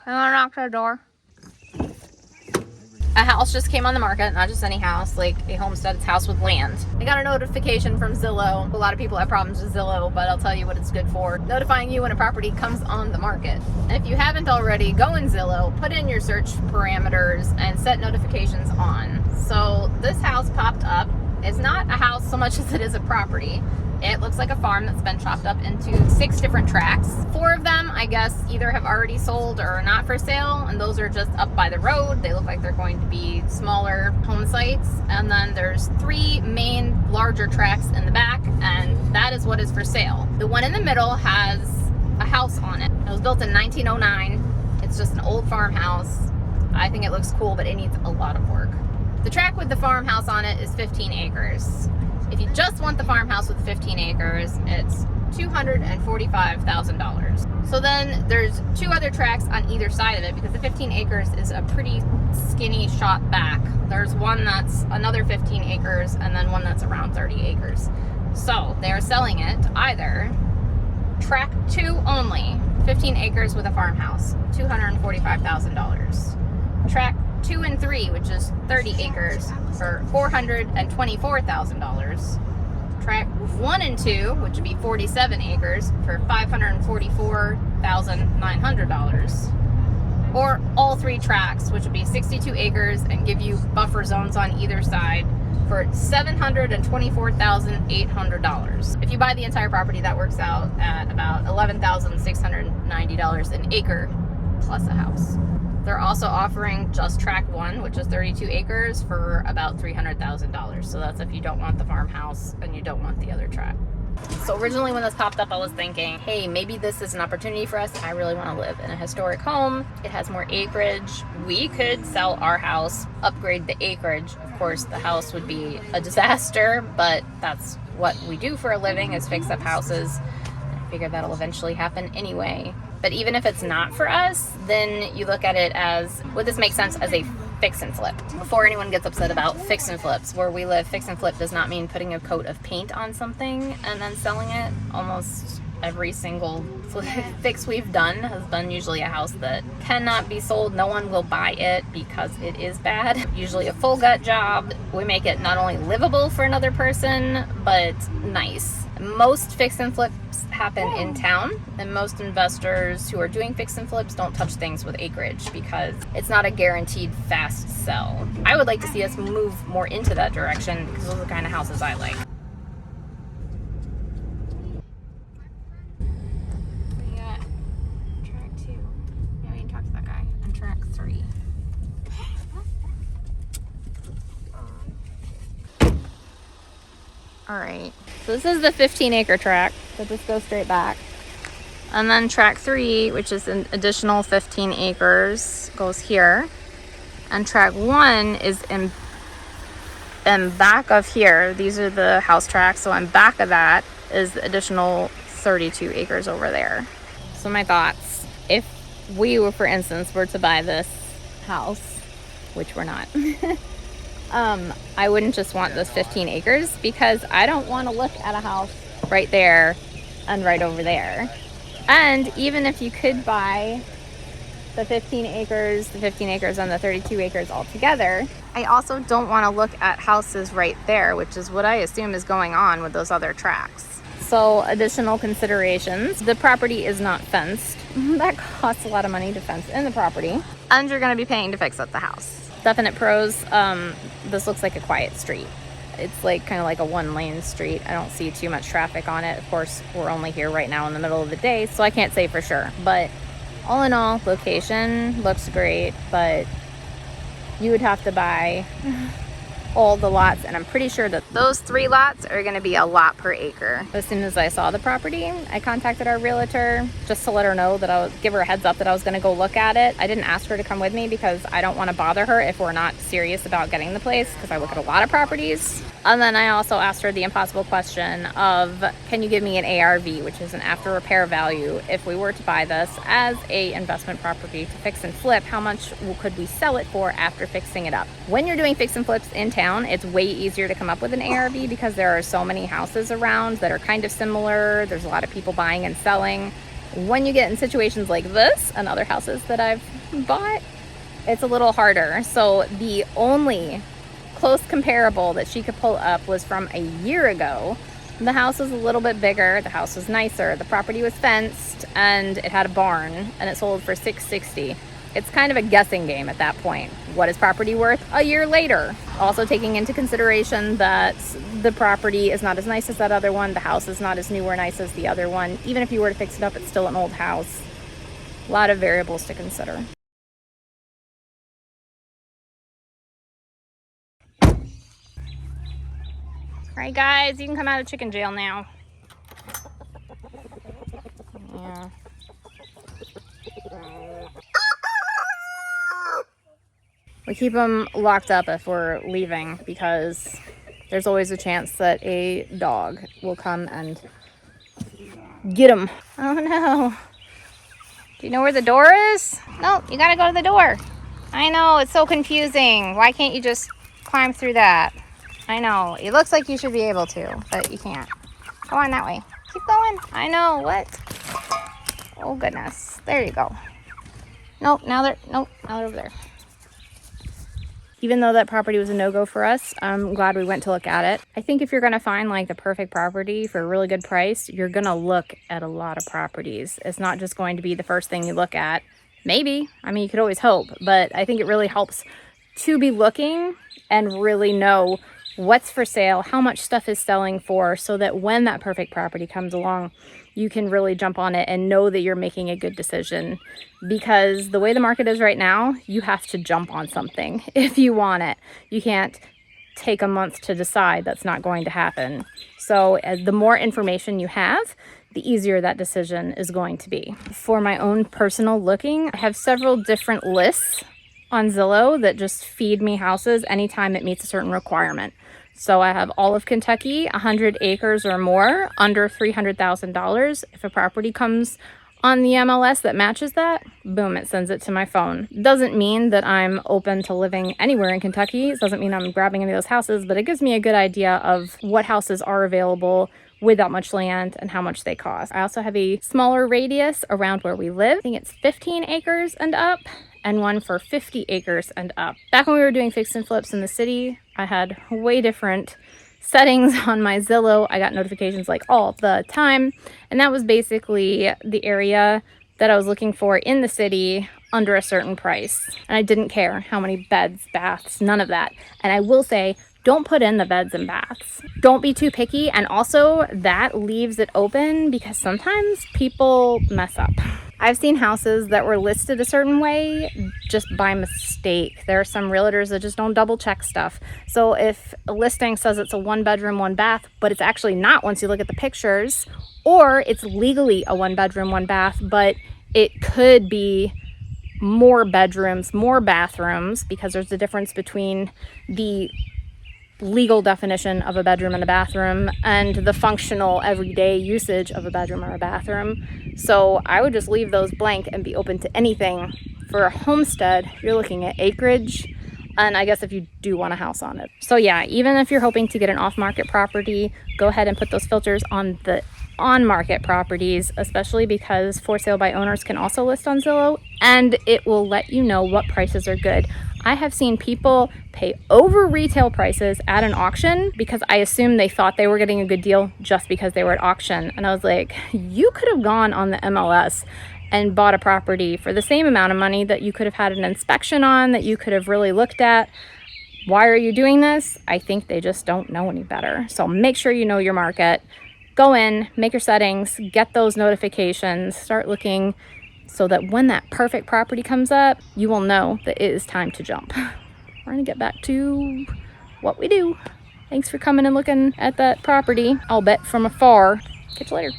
I want to knock the door. A house just came on the market, not just any house, like a homestead, it's house with land. I got a notification from Zillow. A lot of people have problems with Zillow, but I'll tell you what it's good for. Notifying you when a property comes on the market. And if you haven't already, go in Zillow, put in your search parameters, and set notifications on. So this house popped up. It's not a house so much as it is a property. It looks like a farm that's been chopped up into 6 different tracts. 4 of them, I guess, either have already sold or are not for sale, and those are just up by the road. They look like they're going to be smaller home sites. And then there's 3 main larger tracts in the back, and that is what is for sale. The one in the middle has a house on it. It was built in 1909. It's just an old farmhouse. I think it looks cool, but it needs a lot of work. The tract with the farmhouse on it is 15 acres. If you just want the farmhouse with 15 acres, it's $245,000. So then there's 2 other tracts on either side of it because the 15 acres is a pretty skinny shot back. There's one that's another 15 acres and then one that's around 30 acres. So they're selling it either tract 2 only, 15 acres with a farmhouse, $245,000. Tract 2 and 3, which is 30 acres, for $424,000. Tract 1 and 2, which would be 47 acres, for $544,900. Or all 3 tracts, which would be 62 acres and give you buffer zones on either side, for $724,800. If you buy the entire property, that works out at about $11,690 an acre plus a house. They're also offering just tract 1, which is 32 acres, for about $300,000. So that's if you don't want the farmhouse and you don't want the other tract. So originally when this popped up, I was thinking, hey, maybe this is an opportunity for us. I really want to live in a historic home. It has more acreage. We could sell our house, upgrade the acreage. Of course, the house would be a disaster, but that's what we do for a living, is fix up houses. I figure that'll eventually happen anyway. But even if it's not for us, then you look at it as, would this make sense as a fix and flip? Before anyone gets upset about fix and flips, where we live, fix and flip does not mean putting a coat of paint on something and then selling it. Almost every single fix we've done has been usually a house that cannot be sold. No one will buy it because it is bad. Usually a full gut job. We make it not only livable for another person, but nice. Most fix and flips happen in town, and most investors who are doing fix and flips don't touch things with acreage because it's not a guaranteed fast sell. I would like to see us move more into that direction because those are the kind of houses I like. We got tract 2. Yeah, we can talk to that guy. And tract 3. All right, so this is the 15 acre tract, so just go straight back. And then tract 3, which is an additional 15 acres, goes here. And tract 1 is in back of here. These are the house tracts, so in back of that is the additional 32 acres over there. So my thoughts, if we were, for instance, were to buy this house, which we're not, I wouldn't just want those 15 acres because I don't want to look at a house right there and right over there. And even if you could buy the 15 acres and the 32 acres all together, I also don't want to look at houses right there, which is what I assume is going on with those other tracts. So additional considerations, the property is not fenced. That costs a lot of money to fence in the property, and you're going to be paying to fix up the house. Definite pros, this looks like a quiet street. It's like kind of like a 1-lane street. I don't see too much traffic on it. Of course, we're only here right now in the middle of the day, so I can't say for sure. But all in all, location looks great, but you would have to buy all the lots, and I'm pretty sure that those 3 lots are going to be a lot per acre. As soon as I saw the property, I contacted our realtor just to let her know that I would give her a heads up that I was going to go look at it. I didn't ask her to come with me because I don't want to bother her if we're not serious about getting the place, because I look at a lot of properties. And then I also asked her the impossible question of, can you give me an ARV, which is an after repair value, if we were to buy this as a investment property to fix and flip, how much could we sell it for after fixing it up? When you're doing fix and flips in town, it's way easier to come up with an ARV because there are so many houses around that are kind of similar. There's a lot of people buying and selling. When you get in situations like this and other houses that I've bought, it's a little harder. So the only close comparable that she could pull up was from a year ago. The house was a little bit bigger, the house was nicer, the property was fenced, and it had a barn, and it sold for $660. It's kind of a guessing game at that point. What is property worth a year later? Also taking into consideration that the property is not as nice as that other one, the house is not as new or nice as the other one. Even if you were to fix it up, it's still an old house. A lot of variables to consider. All right, guys, you can come out of chicken jail now. Yeah. We keep them locked up if we're leaving because there's always a chance that a dog will come and get them. Oh no. Do you know where the door is? No, you gotta go to the door. I know, it's so confusing. Why can't you just climb through that? I know, it looks like you should be able to, but you can't. Go on that way. Keep going. I know, what? Oh goodness, there you go. Nope, now they're over there. Even though that property was a no-go for us, I'm glad we went to look at it. I think if you're gonna find like the perfect property for a really good price, you're gonna look at a lot of properties. It's not just going to be the first thing you look at. Maybe, I mean, you could always hope, but I think it really helps to be looking and really know what's for sale, how much stuff is selling for, so that when that perfect property comes along, you can really jump on it and know that you're making a good decision. Because the way the market is right now, you have to jump on something if you want it. You can't take a month to decide. That's not going to happen. So the more information you have, the easier that decision is going to be. For my own personal looking, I have several different lists on Zillow that just feed me houses anytime it meets a certain requirement. So I have all of Kentucky, 100 acres or more, under $300,000. If a property comes on the MLS that matches that, boom, it sends it to my phone. Doesn't mean that I'm open to living anywhere in Kentucky. It doesn't mean I'm grabbing any of those houses, but it gives me a good idea of what houses are available with that much land and how much they cost. I also have a smaller radius around where we live. I think it's 15 acres and up, and one for 50 acres and up. Back when we were doing fix and flips in the city, I had way different settings on my Zillow. I got notifications like all the time, and that was basically the area that I was looking for in the city under a certain price. And I didn't care how many beds, baths, none of that. And I will say, don't put in the beds and baths. Don't be too picky, and also that leaves it open because sometimes people mess up. I've seen houses that were listed a certain way just by mistake. There are some realtors that just don't double check stuff. So if a listing says it's a 1-bedroom, 1-bath, but it's actually not once you look at the pictures, or it's legally a 1-bedroom, 1-bath, but it could be more bedrooms, more bathrooms, because there's a difference between the legal definition of a bedroom and a bathroom and the functional everyday usage of a bedroom or a bathroom. So I would just leave those blank and be open to anything. For a homestead, you're looking at acreage, and I guess if you do want a house on it. So yeah, even if you're hoping to get an off-market property, go ahead and put those filters on the on-market properties, especially because for sale by owners can also list on Zillow, and it will let you know what prices are good. I have seen people pay over retail prices at an auction because I assumed they thought they were getting a good deal just because they were at auction. And I was like, you could have gone on the MLS and bought a property for the same amount of money that you could have had an inspection on, that you could have really looked at. Why are you doing this? I think they just don't know any better. So make sure you know your market. Go in, make your settings, get those notifications, start looking, so that when that perfect property comes up, you will know that it is time to jump. We're gonna get back to what we do. Thanks for coming and looking at that property, I'll bet from afar. Catch you later.